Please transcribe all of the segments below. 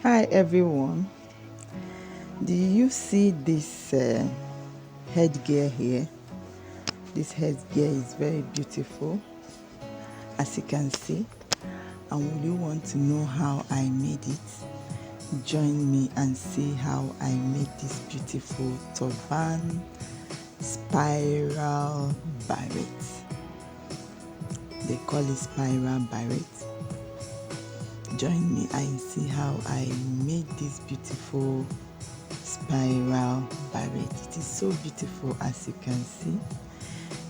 Hi everyone, do you see this headgear here? This headgear is very beautiful, as you can see. And will you want to know how I made it? Join me and see how I made this beautiful turban spiral beret. They call it spiral beret. Join me and see how I made this beautiful spiral beret. It is so beautiful, as you can see.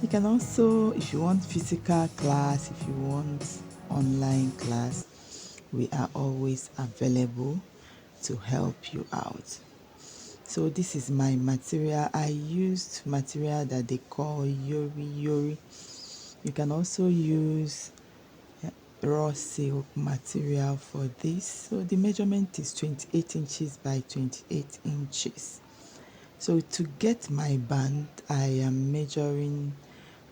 You can also, if you want physical class, if you want online class, we are always available to help you out. So this is my material. I used material that they call yori. You can also use raw silk material for this. So the measurement is 28 inches by 28 inches. So to get my band, I am measuring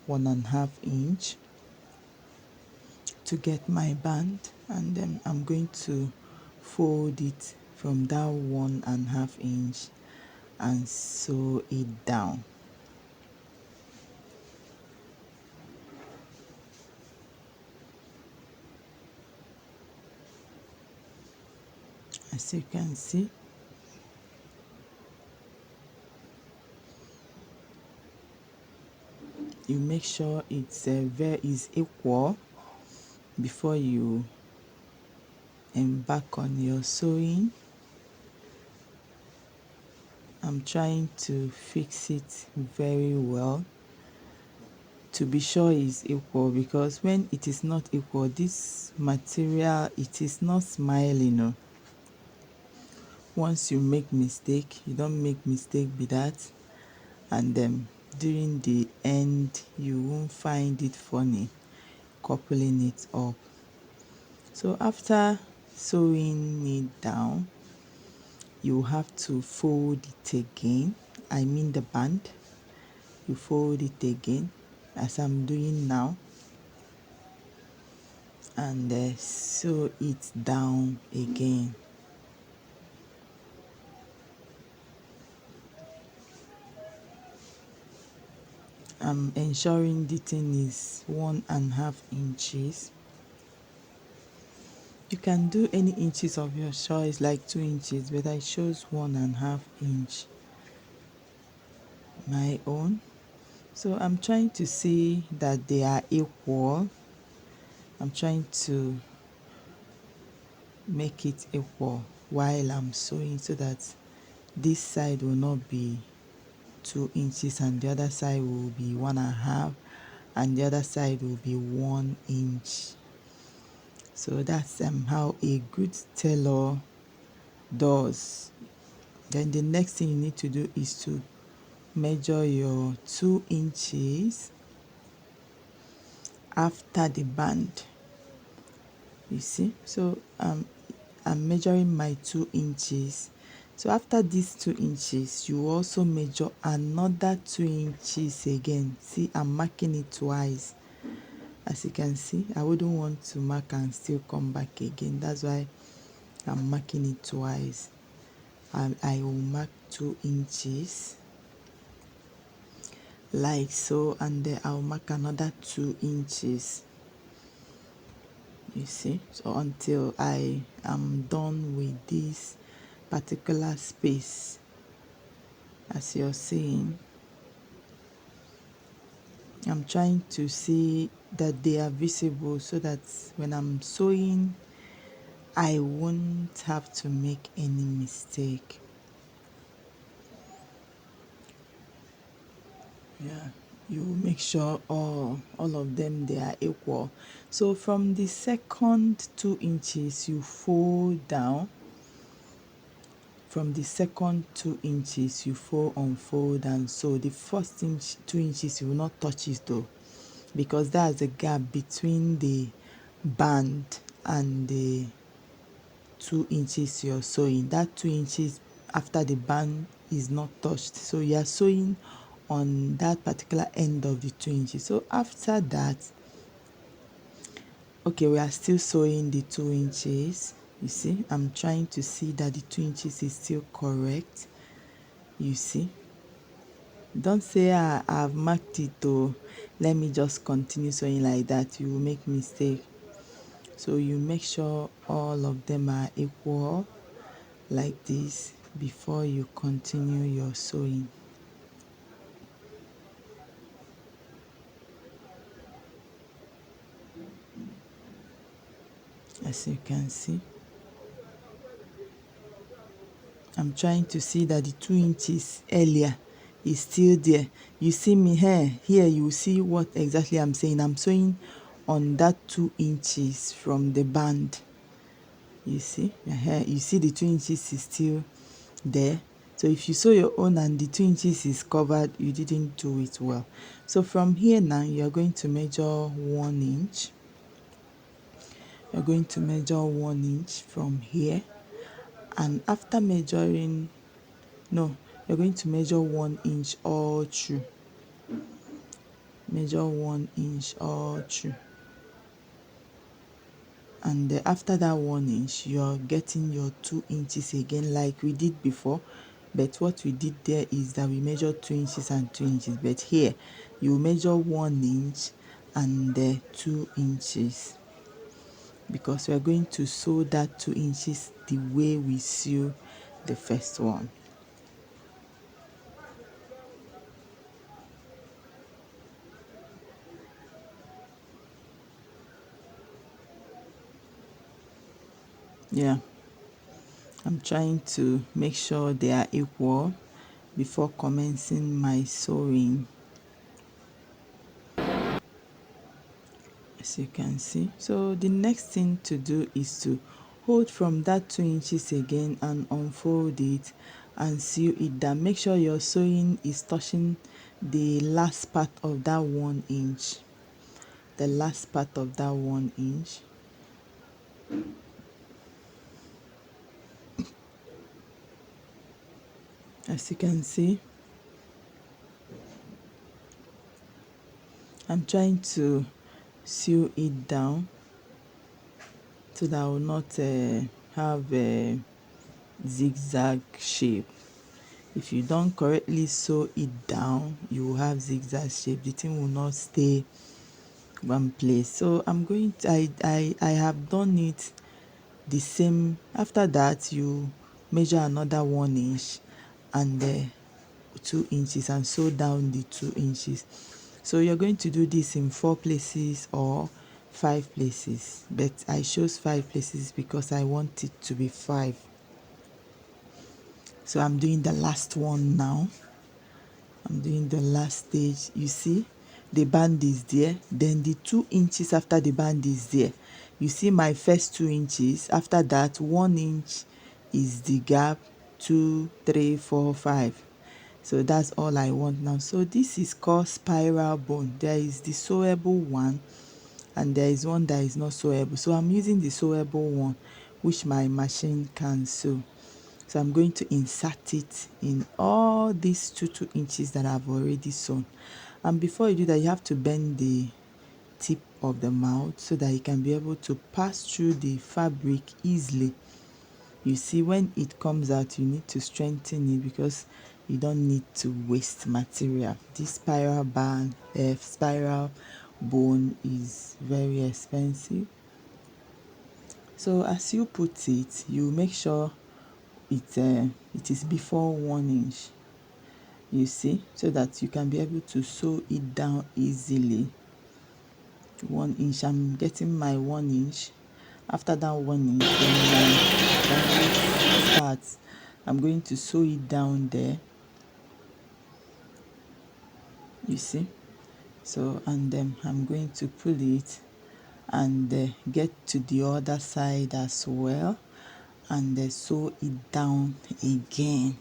1.5 inch to get my band, and then I'm going to fold it from that 1.5 inch and sew it down. As you can see, you make sure it's is equal before you embark on your sewing. I'm trying to fix it very well to be sure it's equal, because when it is not equal, this material, it is not smiling. No. Once you make mistake, you don't make mistake be that, and then during the end you won't find it funny coupling it up. So after sewing it down, you have to fold it again. I mean the band, you fold it again as I'm doing now, and sew it down again. I'm ensuring the thing is 1.5 inches. You can do any inches of your choice, like 2 inches, but I chose 1.5 inch, my own. So I'm trying to see that they are equal. I'm trying to make it equal while I'm sewing, so that this side will not be 2 inches and the other side will be 1.5, and the other side will be 1 inch. So that's how a good tailor does. Then the next thing you need to do is to measure your 2 inches after the band. You see, so I'm measuring my 2 inches. So after these 2 inches, you also measure another 2 inches again. See, I'm marking it twice. As you can see, I wouldn't want to mark and still come back again. That's why I'm marking it twice. I will mark 2 inches like so, and then I'll mark another 2 inches. You see, so until I am done with this particular space, as you're seeing, I'm trying to see that they are visible, so that when I'm sewing, I won't have to make any mistake. Yeah, you make sure all of them, they are equal. So from the second 2 inches, you fold down. From the second 2 inches, you fold, unfold, and so the first 2 inches, you will not touch it though, because that's the gap between the band and the 2 inches you're sewing. That 2 inches after the band is not touched, so you are sewing on that particular end of the 2 inches. So after that, okay, we are still sewing the 2 inches. You see, I'm trying to see that the 2 inches is still correct. You see, don't say I've marked it though, let me just continue sewing like that. You will make mistake. So you make sure all of them are equal like this before you continue your sewing. As you can see, I'm trying to see that the 2 inches earlier is still there. You see me here you see what exactly I'm saying. I'm sewing on that 2 inches from the band. You see, you see the 2 inches is still there. So if you sew your own and the 2 inches is covered, you didn't do it well. So from here now, you're going to measure 1 inch. You're going to measure 1 inch from here, and after measuring, no, you're going to measure 1 inch all through. Measure 1 inch all through, and after that 1 inch, you're getting your 2 inches again like we did before. But what we did there is that we measured 2 inches and 2 inches, but here you measure 1 inch and 2 inches, because we are going to sew that 2 inches the way we sew the first one. Yeah, I'm trying to make sure they are equal before commencing my sewing. As you can see, so the next thing to do is to hold from that 2 inches again and unfold it and sew it down. Make sure your sewing is touching the last part of that 1 inch, the last part of that 1 inch. As you can see, I'm trying to sew it down so that I will not have a zigzag shape. If you don't correctly sew it down, you will have zigzag shape. The thing will not stay one place. So I'm going to, I have done it the same. After that, you measure another 1 inch and 2 inches and sew down the 2 inches. So you're going to do this in 4 places or 5 places, but I chose 5 places because I want it to be 5. So I'm doing the last one now. I'm doing the last stage. You see, the band is there, then the 2 inches after the band is there. You see my first 2 inches. After that, 1 inch is the gap. 2, 3, 4, 5. So that's all I want now. So this is called spiral bone. There is the sewable one and there is one that is not sewable. So I'm using the sewable one, which my machine can sew. So I'm going to insert it in all these 2 inches that I've already sewn. And before you do that, you have to bend the tip of the mouth so that you can be able to pass through the fabric easily. You see, when it comes out, you need to strengthen it because you don't need to waste material. This spiral bone is very expensive. So as you put it, you make sure it is before 1 inch. You see, so that you can be able to sew it down easily. 1 inch. I'm getting my 1 inch. After that 1 inch, then my starts. I'm going to sew it down there. You see, so and then I'm going to pull it and get to the other side as well, and sew it down again.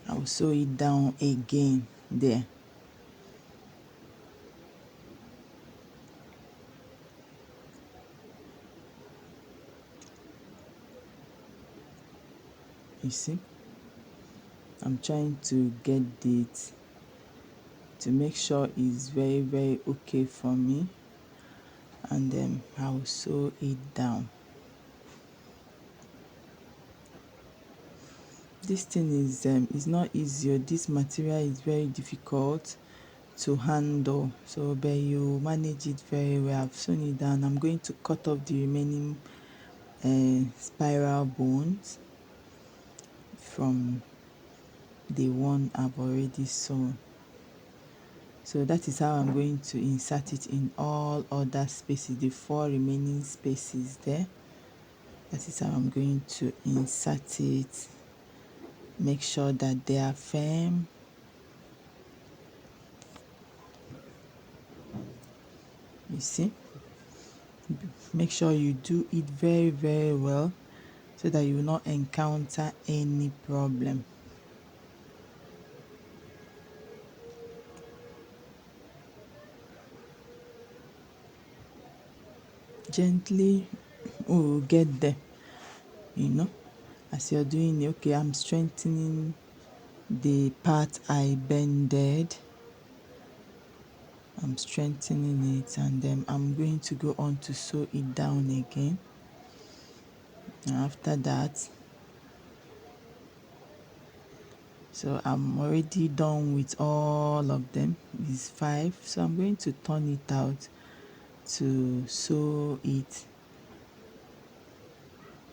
I'll sew it down again there. You see, I'm trying to get it to make sure it's very okay for me, and then I'll sew it down. This thing is not easy. This material is very difficult to handle, so but you manage it very well. I've sewn it down. I'm going to cut off the remaining spiral bones from the one I've already sewn. So that is how I'm going to insert it in all other spaces, the 4 remaining spaces there. That is how I'm going to insert it. Make sure that they are firm. You see, make sure you do it very, very well so that you will not encounter any problem. Gently we will get there, you know, as you're doing it. Okay, I'm strengthening the part I bended. I'm strengthening it, and then I'm going to go on to sew it down again. And after that, so I'm already done with all of them. It's 5, so I'm going to turn it out to sew it,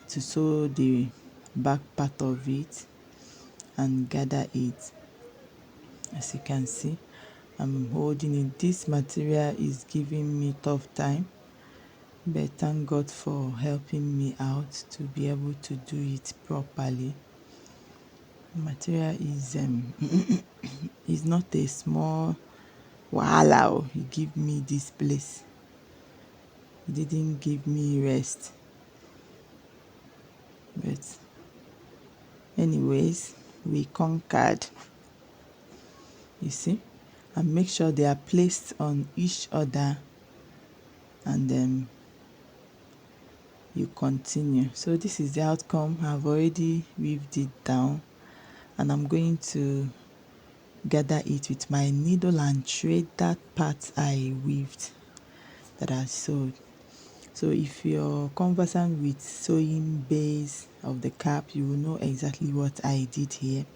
to sew the back part of it and gather it. As you can see, I'm holding it. This material is giving me tough time, but thank God for helping me out to be able to do it properly. The material is not a small wahala. He give me this place. He didn't give me rest. But anyways, we conquered. You see, and make sure they are placed on each other, and then you continue. So this is the outcome. I've already weaved it down, and I'm going to gather it with my needle and thread that part I weaved, that I sewed. So if you're conversant with sewing base of the cap, you will know exactly what I did here.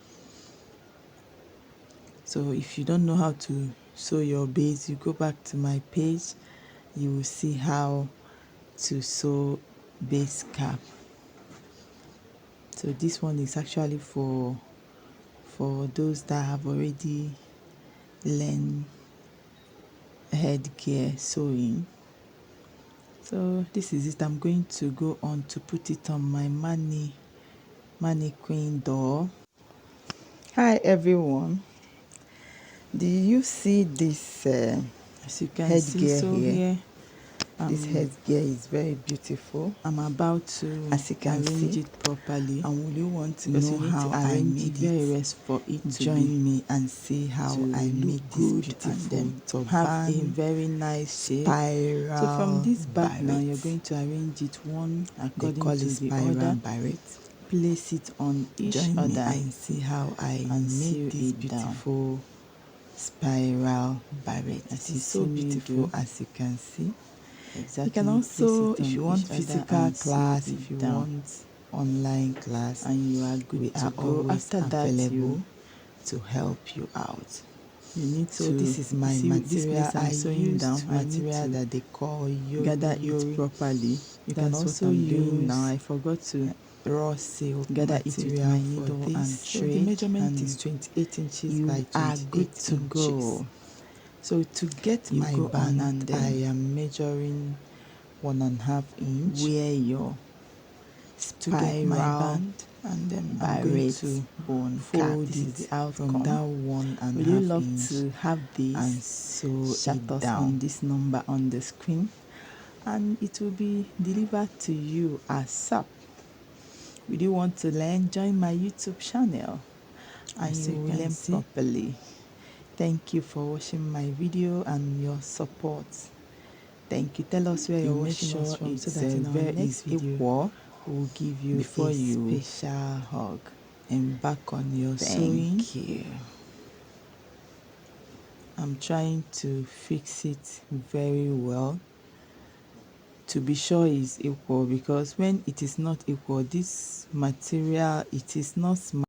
So if you don't know how to sew your base, you go back to my page, you will see how to sew base cap. So this one is actually for those that have already learned headgear sewing. So this is it. I'm going to go on to put it on my mannequin door. Hi everyone, do you see this as you can see, so here this headgear is very beautiful. I'm about to, as you can arrange see it properly, and will you want to know how I made it? Very rest for it to join me and see how I made this beautiful to have a very nice shape. Spiral. So from this back now, you're going to arrange it one according to the other. Beret. Place it on each other and see how I made this beautiful spiral beret. It is so beautiful, as you can see. Exactly. You can also, if you want physical class, if you want online class, and you are good to go, after that available to help you out. You need to, this is my material. I used down material that they call yori. Gather it properly. You can also use now. I forgot to raw silk. Gather it with my needle and thread. So the measurement is 28 inches by 28 inches. You are good to go. So to get my band, I am measuring 1.5 inch. Where your spiral band, and then I'm going to fold it from that 1.5 inch. Would you love to have this and sew it down on this number on the screen, and it will be delivered to you as sup. Would you want to learn? Join my YouTube channel and you will learn properly. Thank you for watching my video and your support. Thank you. Tell us where you're watching us from, so that in our next video we'll give you before a special hug. Embark on your sewing. Thank you. I'm trying to fix it very well to be sure it's equal, because when it is not equal, this material, it is not smart.